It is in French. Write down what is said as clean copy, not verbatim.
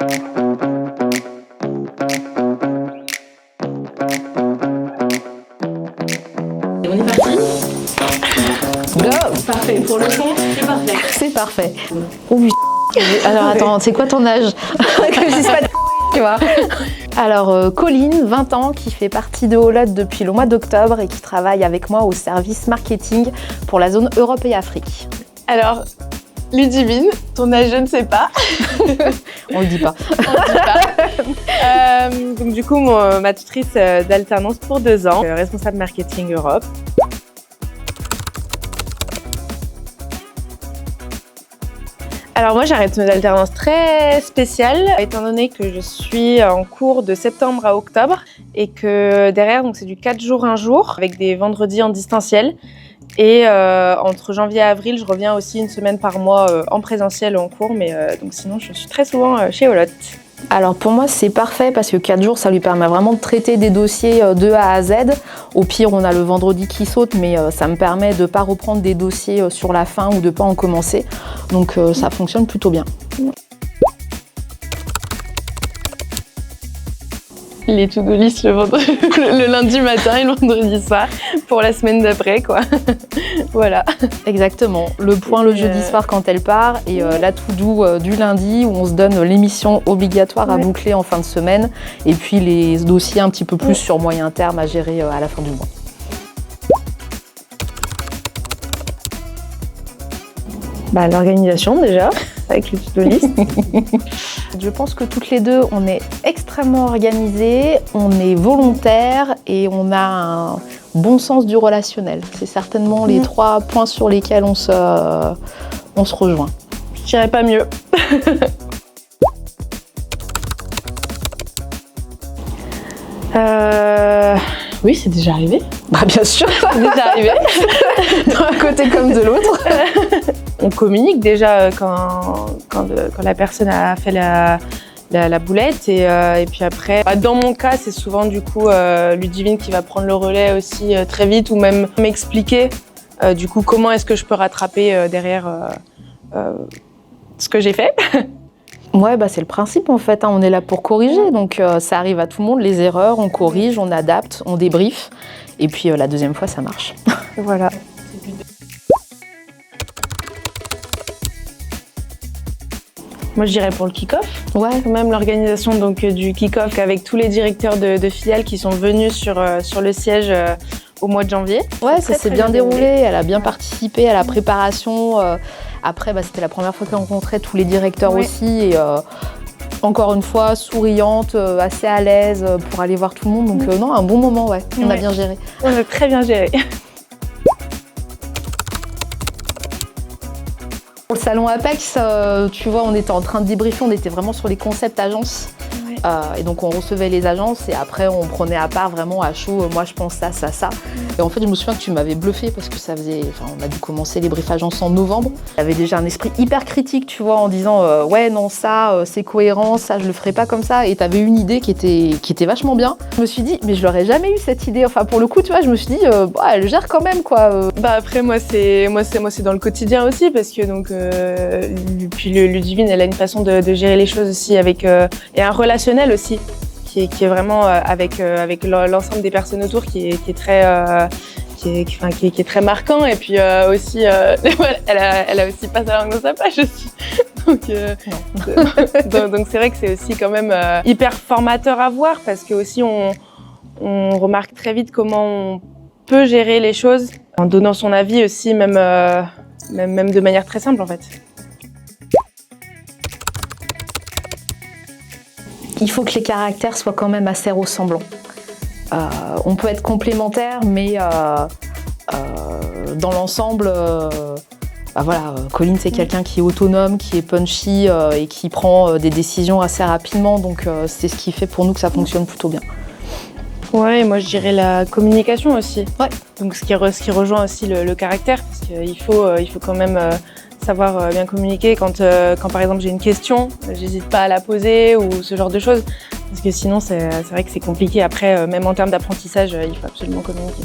On est parti. Go. Parfait. Pour le son, c'est parfait. C'est parfait. Oh putain. Alors attends, c'est quoi ton âge? Que je dise pas de tu vois. Alors Colline, 20 ans, qui fait partie de Holot depuis le mois d'octobre et qui travaille avec moi au service marketing pour la zone Europe et Afrique. Alors, Ludivine, ton âge, je ne sais pas. On le dit pas. Donc du coup, ma tutrice d'alternance pour 2 ans, responsable marketing Europe. Alors moi, j'ai un rythme d'alternance très spécial, étant donné que je suis en cours de septembre à octobre et que derrière, donc c'est du 4 jours, 1 jour, avec des vendredis en distanciel. Et entre janvier et avril, je reviens aussi 1 semaine par mois en présentiel en cours, mais donc sinon, je suis très souvent chez Holot. Alors pour moi c'est parfait parce que 4 jours ça lui permet vraiment de traiter des dossiers de A à Z. Au pire on a le vendredi qui saute mais ça me permet de ne pas reprendre des dossiers sur la fin ou de ne pas en commencer. Donc ça fonctionne plutôt bien. Les to-do list le lundi matin et le vendredi soir pour la semaine d'après, quoi. Voilà. Exactement. Le point le jeudi soir quand elle part et la to-do du lundi où on se donne l'émission obligatoire à boucler en fin de semaine et puis les dossiers un petit peu plus sur moyen terme à gérer à la fin du mois. Bah, l'organisation déjà, avec le to-do list. Je pense que toutes les deux, on est extrêmement organisées, on est volontaires et on a un bon sens du relationnel. C'est certainement les 3 points sur lesquels on se rejoint. Je dirais pas mieux. Oui, c'est déjà arrivé. Bah bien sûr, C'est déjà arrivé. d'un côté comme de l'autre. On communique déjà quand la personne a fait la boulette et puis après, dans mon cas, c'est souvent du coup Ludivine qui va prendre le relais aussi très vite ou même m'expliquer du coup comment est-ce que je peux rattraper derrière ce que j'ai fait. Ouais, bah c'est le principe en fait, hein. On est là pour corriger, donc ça arrive à tout le monde, les erreurs, on corrige, on adapte, on débriefe, et puis la deuxième fois ça marche. Voilà. Moi je dirais pour le kick-off. Ouais. Même l'organisation donc du kick-off avec tous les directeurs de filiales qui sont venus sur le siège au mois de janvier. Ouais, ça s'est bien déroulé, elle a bien participé à la préparation. Après, bah, c'était la première fois qu'elle rencontrait tous les directeurs aussi. Et encore une fois, souriante, assez à l'aise pour aller voir tout le monde. Donc non, un bon moment, ouais. On a bien géré. On a très bien géré. Pour le salon Apex, tu vois, on était en train de débriefer, on était vraiment sur les concepts agences. Et donc on recevait les agences et après on prenait à part vraiment à chaud, moi je pense ça. Et en fait je me souviens que tu m'avais bluffé parce que on a dû commencer les briefs agences en novembre. Il y avait déjà un esprit hyper critique, tu vois, en disant ouais non ça c'est cohérent, ça je le ferai pas comme ça. Et tu avais une idée qui était vachement bien. Je me suis dit mais je l'aurais jamais eu cette idée. Enfin pour le coup tu vois je me suis dit elle gère quand même quoi. Bah après moi c'est dans le quotidien aussi parce que donc puis Ludivine elle a une façon de gérer les choses aussi avec et un relationnel aussi qui est vraiment avec l'ensemble des personnes autour qui est très marquant et puis aussi elle a aussi pas sa langue dans sa poche aussi donc c'est vrai que c'est aussi quand même hyper formateur à voir parce que aussi on remarque très vite comment on peut gérer les choses en donnant son avis aussi même de manière très simple en fait. Il faut que les caractères soient quand même assez ressemblants. On peut être complémentaires, mais dans l'ensemble, Colline c'est quelqu'un qui est autonome, qui est punchy et qui prend des décisions assez rapidement, donc c'est ce qui fait pour nous que ça fonctionne plutôt bien. Ouais, et moi je dirais la communication aussi. Ouais. Donc ce qui rejoint aussi le caractère, parce qu'il faut quand même savoir bien communiquer quand par exemple j'ai une question, j'hésite pas à la poser ou ce genre de choses, parce que sinon c'est vrai que c'est compliqué après, même en termes d'apprentissage, il faut absolument communiquer.